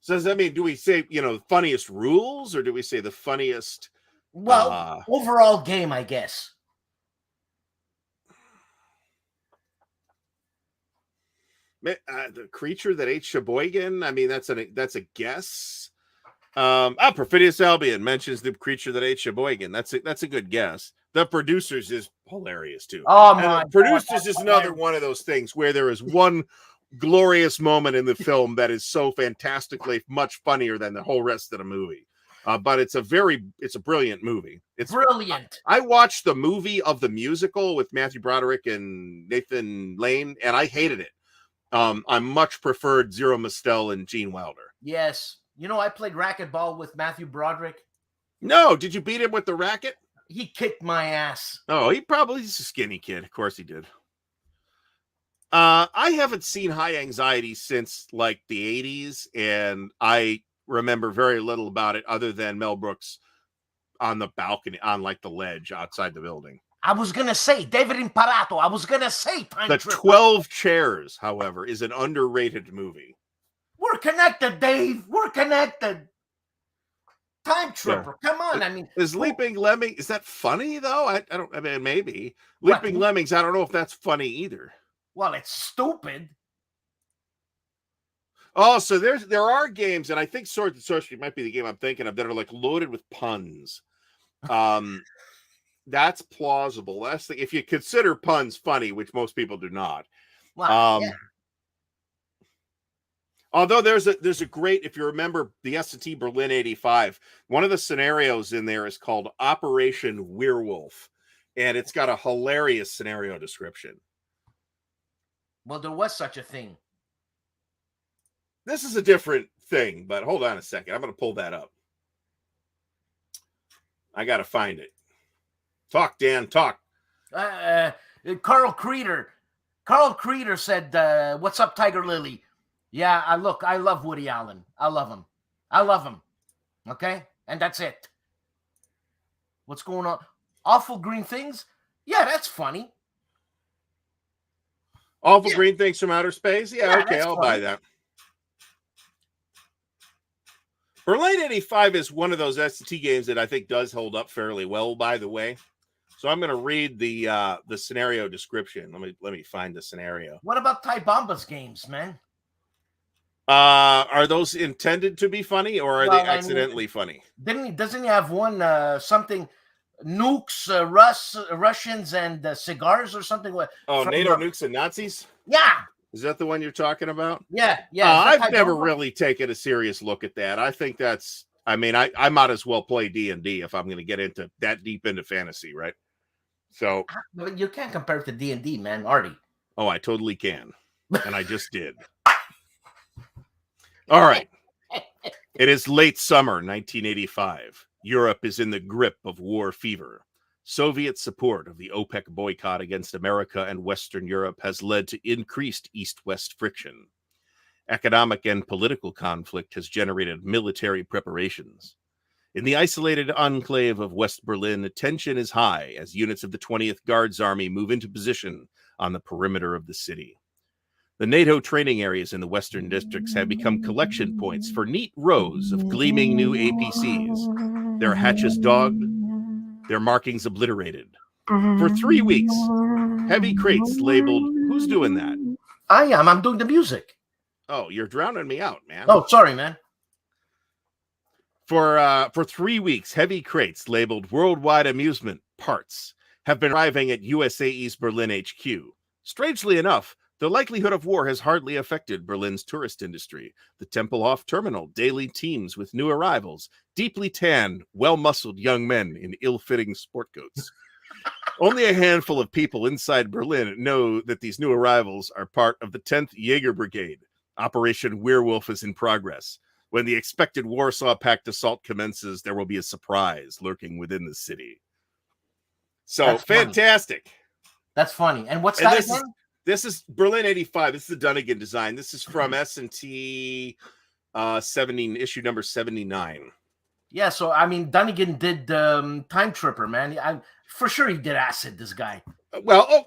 So does that mean, do we say, the funniest rules, or do we say the funniest? Well, overall game, I guess. The creature that ate Sheboygan. I mean, that's a guess. Perfidious Albion mentions the creature that ate Sheboygan. That's a good guess. The Producers is hilarious too. Oh my! Producers is another one of those things where there is one glorious moment in the film that is so fantastically much funnier than the whole rest of the movie. But it's a brilliant movie. It's brilliant. I watched the movie of the musical with Matthew Broderick and Nathan Lane, and I hated it. I much preferred Zero Mostel and Gene Wilder. Yes. I played racquetball with Matthew Broderick. No, did you beat him with the racket? He kicked my ass. Oh, he's a skinny kid. Of course he did. I haven't seen High Anxiety since like the 80s, and I remember very little about it other than Mel Brooks on the balcony, on like the ledge outside the building. I was going to say David Imparato. I was going to say Time The Tripper. 12 Chairs, however, is an underrated movie. We're connected, Dave. We're connected. Time Tripper. Yeah. Come on. I mean, is Leaping Lemming, is that funny though? I mean, maybe. Leaping Lemmings, I don't know if that's funny either. Well, it's stupid. Oh, so there are games, and I think Sword and Sorcery might be the game I'm thinking of that are like loaded with puns. That's plausible. That's if you consider puns funny, which most people do not. Wow, yeah. Although there's a great, if you remember the S&T Berlin 85, one of the scenarios in there is called Operation Werewolf, and it's got a hilarious scenario description. Well, there was such a thing. This is a different thing, but hold on a second. I'm going to pull that up. I got to find it. Talk, Dan, talk. Carl Creeder said, "What's up, Tiger Lily?" Yeah, I love Woody Allen. I love him. Okay? And that's it. What's going on? Awful Green Things? Yeah, that's funny. Awful Green Things from Outer Space? Yeah, okay, I'll buy that. Berlin 85 is one of those S&T games that I think does hold up fairly well, by the way. So I'm going to read the scenario description. Let me find the scenario. What about Ty Bomba's games, man? Are those intended to be funny, or are they accidentally funny? Doesn't he have one something nukes, Russians and cigars or something? NATO nukes and Nazis? Yeah. Is that the one you're talking about? Yeah. I've never really taken a serious look at that. I think that's, I might as well play D&D if I'm going to get into that deep into fantasy, right? So you can't compare it to D&D, man, Artie. Oh, I totally can. And I just did. All right. It is late summer 1985. Europe is in the grip of war fever. Soviet support of the OPEC boycott against America and Western Europe has led to increased East-West friction. Economic and political conflict has generated military preparations. In the isolated enclave of West Berlin, tension is high as units of the 20th Guards Army move into position on the perimeter of the city. The NATO training areas in the western districts have become collection points for neat rows of gleaming new APCs, their hatches dogged, their markings obliterated. For 3 weeks, heavy crates labeled, who's doing that? I am. I'm doing the music. Oh, you're drowning me out, man. Oh, sorry, man. For 3 weeks, heavy crates labeled Worldwide Amusement Parts have been arriving at USAE's Berlin HQ. Strangely enough, the likelihood of war has hardly affected Berlin's tourist industry. The Tempelhof terminal daily teems with new arrivals, deeply tanned, well-muscled young men in ill-fitting sport coats. Only a handful of people inside Berlin know that these new arrivals are part of the 10th Jaeger Brigade. Operation Werewolf is in progress. When the expected Warsaw Pact assault commences, there will be a surprise lurking within the city. So, that's fantastic. Funny. That's funny. And what's that again? This is Berlin 85. This is the Dunnigan design. This is from S&T 70, issue number 79. Yeah, so, Dunnigan did Time Tripper, man. For sure he did Acid, this guy. Well,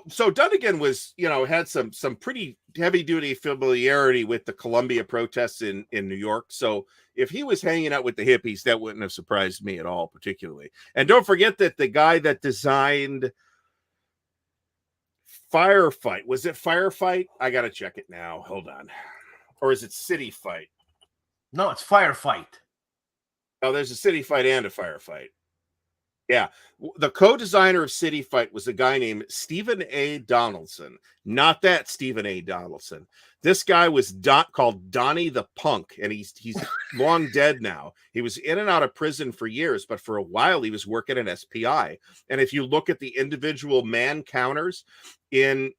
so Dunnigan was, had some pretty heavy-duty familiarity with the Columbia protests in New York. So if he was hanging out with the hippies, that wouldn't have surprised me at all, particularly. And don't forget that the guy that designed Firefight, was it Firefight? I got to check it now. Hold on. Or is it City Fight? No, it's Firefight. Oh, there's a City Fight and a Firefight. Yeah, the co-designer of City Fight was a guy named Stephen A. Donaldson. Not that Stephen A. Donaldson. This guy was called Donnie the Punk, and he's long dead now. He was in and out of prison for years, but for a while he was working at SPI. And if you look at the individual man counters in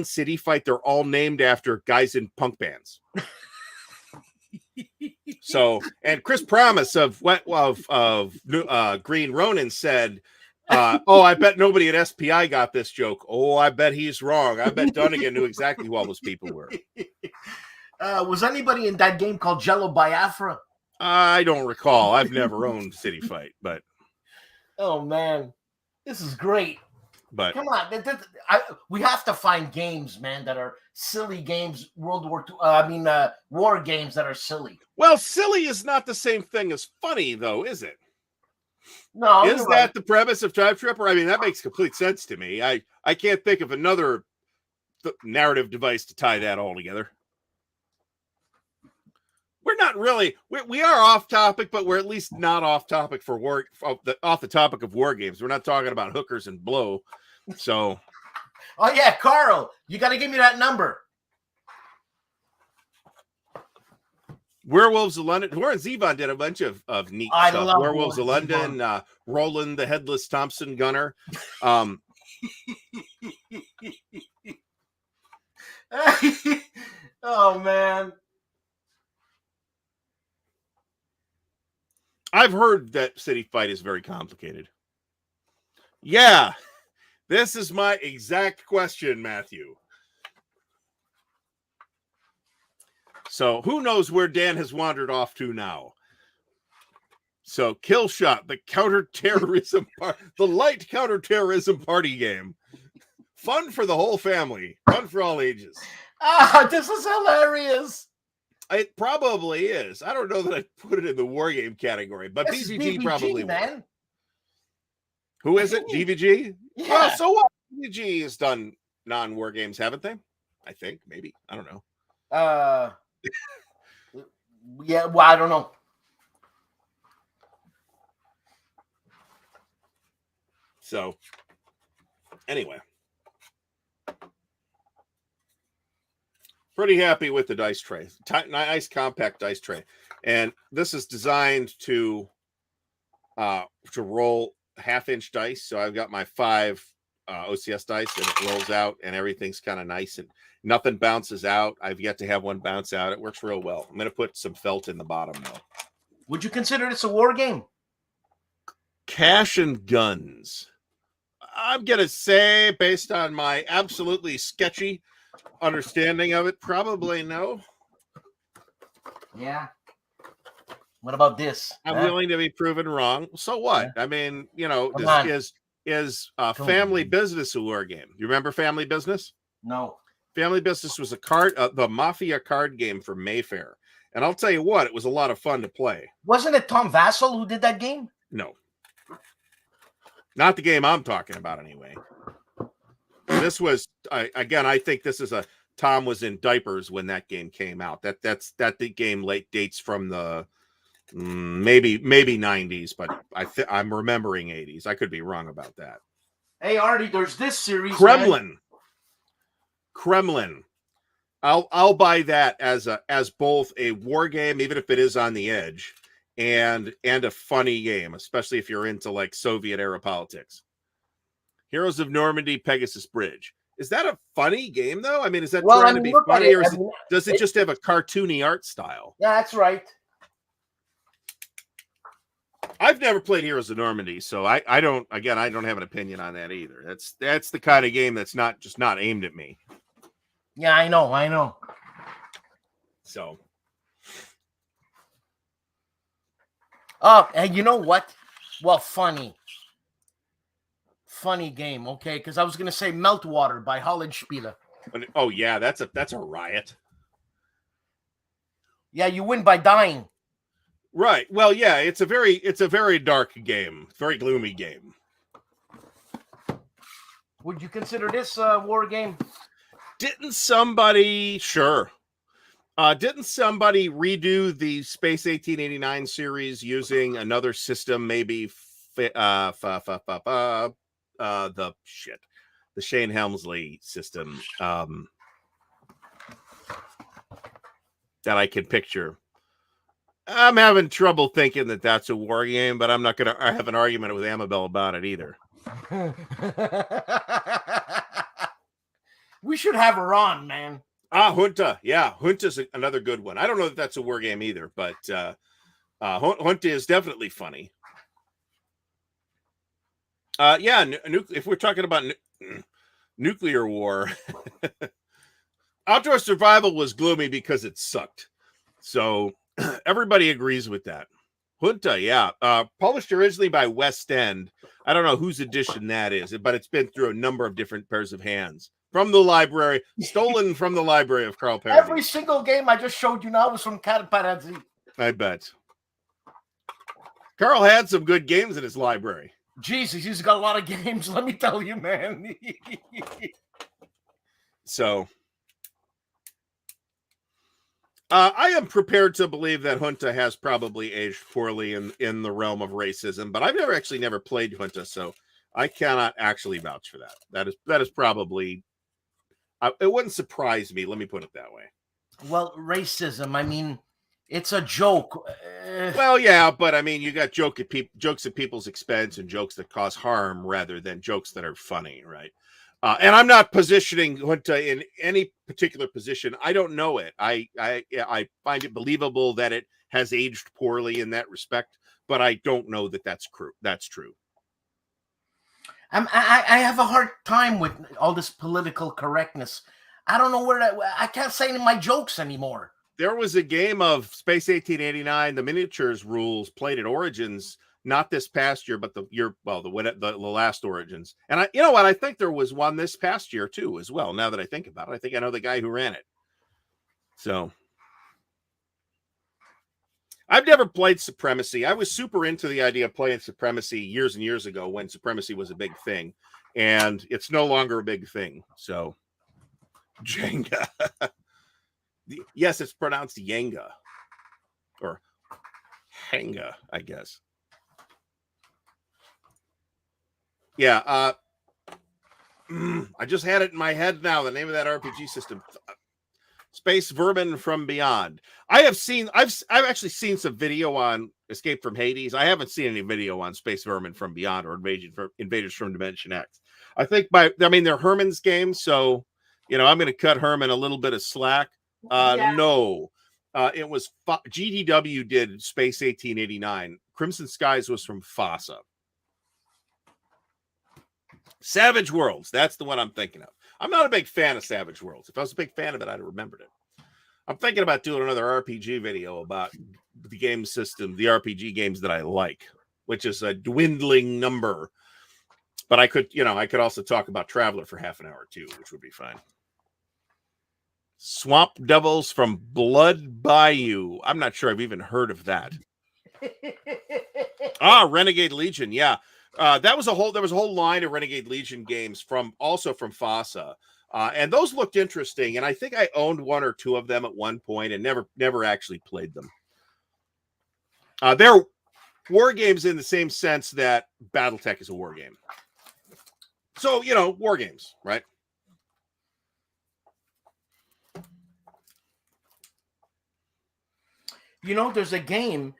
City Fight, they're all named after guys in punk bands. So, and Chris Promise of Green Ronin said, I bet nobody at SPI got this joke. Oh, I bet he's wrong. I bet Dunnigan knew exactly who all those people were. Was anybody in that game called Jello Biafra? I don't recall. I've never owned City Fight, but oh man, this is great. But come on, we have to find games, man, that are silly games. War games that are silly. Well, silly is not the same thing as funny, though, is it? No, is that right. The premise of Time Tripper? That makes complete sense to me. I can't think of another narrative device to tie that all together. we're not really. We are off topic, but we're at least not off topic for off the topic of war games. We're not talking about hookers and blow. So, oh yeah, Carl, you got to give me that number. Werewolves of London. Warren Zevon did a bunch of neat I stuff. love Werewolves of London, Roland the Headless Thompson Gunner. Oh man, I've heard that City Fight is very complicated. Yeah, this is my exact question, Matthew. So who knows where Dan has wandered off to now? So Killshot, the counterterrorism the light counterterrorism party game. Fun for the whole family. Fun for all ages. This is hilarious. It probably is. I don't know that I'd put it in the war game category, but BGG probably man. Who is it? GVG? Yeah. Well, so what? GVG has done non-war games, haven't they? I think, maybe. I don't know. Yeah, well, I don't know. So, anyway. Pretty happy with the dice tray. Nice compact dice tray. And this is designed to roll half-inch dice. So I've got my 5 OCS dice, and it rolls out, and everything's kind of nice, and nothing bounces out. I've yet to have one bounce out. It works real well. I'm going to put some felt in the bottom, though. Would you consider this a war game? Cash and guns. I'm going to say, based on my absolutely sketchy understanding of it, probably no. Yeah. What about this? I'm willing to be proven wrong. So what? Yeah. I mean, you know, is Family Business a war game? You remember Family Business? No. Family Business was the Mafia card game for Mayfair. And I'll tell you what, it was a lot of fun to play. Wasn't it Tom Vassell who did that game? No. Not the game I'm talking about, anyway. This was, again, I think this is Tom was in diapers when that game came out. The game dates from the maybe 90s, but I'm remembering 80s. I could be wrong about that. Hey, Artie, there's this series. Kremlin. I'll buy that as both a war game, even if it is on the edge, and a funny game, especially if you're into like Soviet era politics. Heroes of Normandy, Pegasus Bridge. Is that a funny game though? I mean, is that trying to be funny, or does it just have a cartoony art style? Yeah, that's right. I've never played Heroes of Normandy, so I don't have an opinion on that either. That's the kind of game that's not aimed at me. Yeah, I know. So. Oh, and you know what? Well, funny game, okay? Because I was gonna say Meltwater by Hollenspieler. Oh yeah, that's a riot. Yeah, you win by dying. Right. Well, yeah, it's a very dark game, very gloomy game. Would you consider this a war game? Didn't somebody redo the Space 1889 series using another system? Maybe the Shane Helmsley system that I can picture. I'm having trouble thinking that that's a war game, but I'm not going to have an argument with Amabel about it either. We should have her on, man. Junta. Yeah, Junta's another good one. I don't know if that's a war game either, but Junta is definitely funny. If we're talking about nuclear war, Outdoor Survival was gloomy because it sucked. So everybody agrees with that. Junta, yeah. Published originally by West End. I don't know whose edition that is, but it's been through a number of different pairs of hands. From the library, stolen from the library of Carl Perry. Every single game I just showed you now was from Pancaldi. I bet. Carl had some good games in his library. Jesus, he's got a lot of games, let me tell you, man. So, I am prepared to believe that Junta has probably aged poorly in the realm of racism, but I've never played Junta, so I cannot actually vouch for that. That is probably it wouldn't surprise me. Let me put it that way. Well, racism. I mean, it's a joke. Well, yeah, but I mean, you got jokes at people's expense and jokes that cause harm rather than jokes that are funny, right? And I'm not positioning Junta in any particular position. I don't know it. I find it believable that it has aged poorly in that respect, but I don't know that that's true. I have a hard time with all this political correctness. I don't know I can't say any of my jokes anymore. There was a game of Space 1889, the miniatures rules played at Origins, not this past year, but the last Origins. And you know what? I think there was one this past year too, as well. Now that I think about it, I think I know the guy who ran it. So I've never played Supremacy. I was super into the idea of playing Supremacy years and years ago when Supremacy was a big thing, and it's no longer a big thing. So Jenga. Yes, it's pronounced Yenga or Hanga, I guess. Yeah, I just had it in my head now. The name of that RPG system, Space Vermin from Beyond. I've actually seen some video on Escape from Hades. I haven't seen any video on Space Vermin from Beyond or Invaders from Dimension X. I think they're Herman's games, so I'm going to cut Herman a little bit of slack. No, it was GDW did Space 1889. Crimson Skies was from FASA. Savage Worlds, that's the one I'm thinking of. I'm not a big fan of Savage Worlds. If I was a big fan of it, I'd have remembered it. I'm thinking about doing another RPG video about the game system, the RPG games that I like, which is a dwindling number. But I could also talk about Traveler for half an hour too, which would be fine. Swamp Devils from Blood Bayou. I'm not sure I've even heard of that. Renegade Legion. Yeah. There was a whole line of Renegade Legion games from FASA. And those looked interesting. And I think I owned one or two of them at one point and never actually played them. They're war games in the same sense that BattleTech is a war game. So, war games, right? There's a game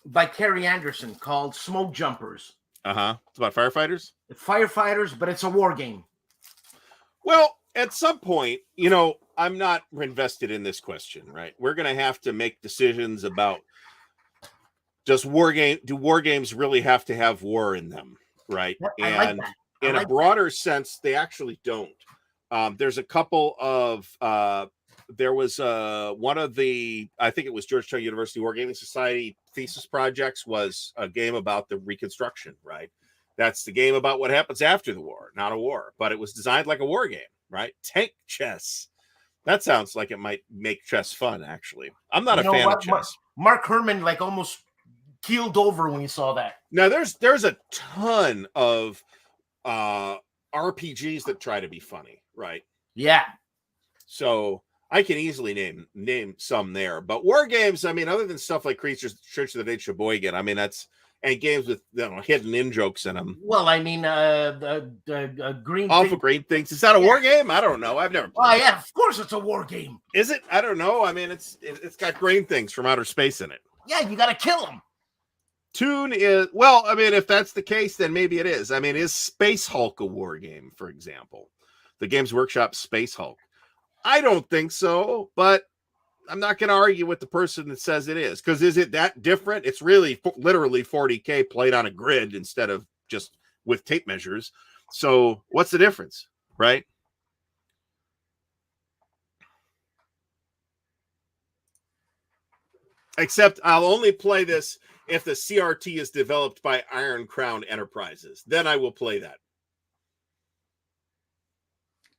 by Kerry Anderson called Smoke Jumpers. It's about firefighters, but it's a war game. Well, at some point, I'm not invested in this question, right? We're going to have to make decisions about do war games really have to have war in them, right? And in a broader sense, they actually don't. There's a couple of there was one of the, I think it was Georgetown University Wargaming Society thesis projects was a game about the Reconstruction, right? That's the game about what happens after the war, not a war, but it was designed like a war game, right? Tank chess. That sounds like it might make chess fun, actually. I'm not a fan of chess. Mark Herman almost keeled over when he saw that. Now, there's a ton of RPGs that try to be funny, right? Yeah. So I can easily name some there, but war games, I mean, other than stuff like Creatures, Church of the Dead, Sheboygan, I mean, and games with hidden in jokes in them. Well, I mean, the Green Awful Green Things. Is that a war game? I don't know. I've never played. Yeah, of course it's a war game. Is it? I don't know. I mean, it's got green things from outer space in it. Yeah, you got to kill them. Tune is, well, I mean, if that's the case, then maybe it is. I mean, is Space Hulk a war game, for example? The Games Workshop Space Hulk. I don't think so, but I'm not going to argue with the person that says it is, because is it that different? It's really literally 40K played on a grid instead of just with tape measures. So what's the difference, right? Except I'll only play this if the CRT is developed by Iron Crown Enterprises. Then I will play that.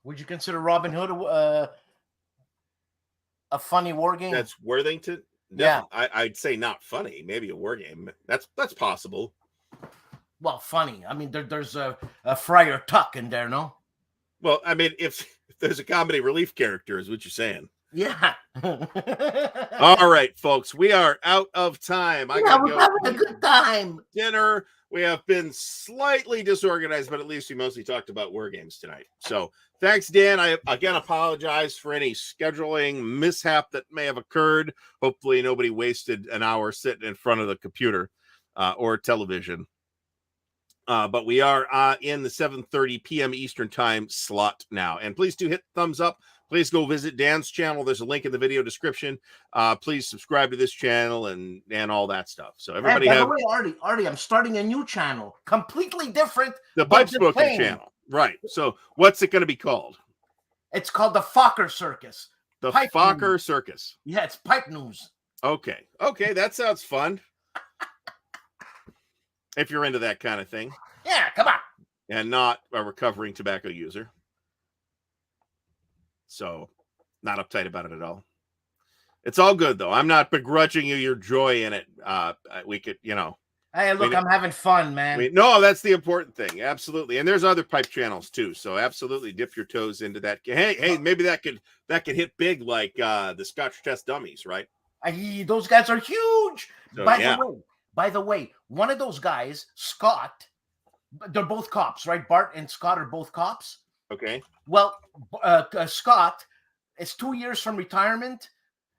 Would you consider Robin Hood a funny war game? That's Worthington. Yeah, I'd say not funny. Maybe a war game. That's possible. Well, funny. I mean, there's a Friar Tuck in there, no? Well, I mean, if there's a comedy relief character, is what you're saying. Yeah. All right, folks, we are out of time. I gotta we're go having a good time. dinner. We have been slightly disorganized, but at least we mostly talked about Wargames tonight. So thanks, Dan. I again apologize for any scheduling mishap that may have occurred. Hopefully nobody wasted an hour sitting in front of the computer or television. But we are in the 7:30 p.m. Eastern time slot now. And please do hit thumbs up. Please go visit Dan's channel. There's a link in the video description. Please subscribe to this channel and all that stuff. So everybody by the way, Artie, I'm starting a new channel, completely different. The Pipe Spoken channel. Right. So what's it going to be called? It's called the Fokker Circus. The Fokker Circus. Yeah, it's pipe news. Okay. Okay, that sounds fun. If you're into that kind of thing. Yeah, come on. And not a recovering tobacco user. So, not uptight about it at all. It's all good, though. I'm not begrudging you your joy in it. We could, Hey, look, I'm having fun, man. No, that's the important thing. Absolutely. And there's other pipe channels, too. So, absolutely dip your toes into that. Hey, maybe that could hit big like the Scotch Test Dummies, right? Those guys are huge. So, By the way, one of those guys, Scott, they're both cops, right? Bart and Scott are both cops. Okay. Well, Scott is 2 years from retirement,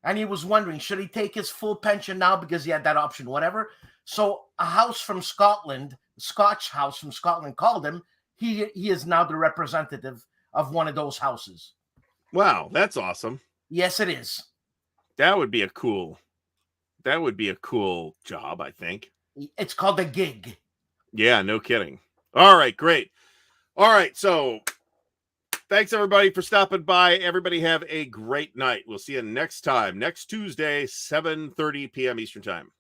and he was wondering, should he take his full pension now because he had that option, whatever. So a house from Scotland, Scotch house from Scotland called him. He is now the representative of one of those houses. Wow, that's awesome. Yes, it is. That would be a cool job, I think. It's called a gig. Yeah, no kidding. All right, great. All right, so thanks everybody for stopping by. Everybody have a great night. We'll see you next time, next Tuesday, 7:30 p.m. Eastern time.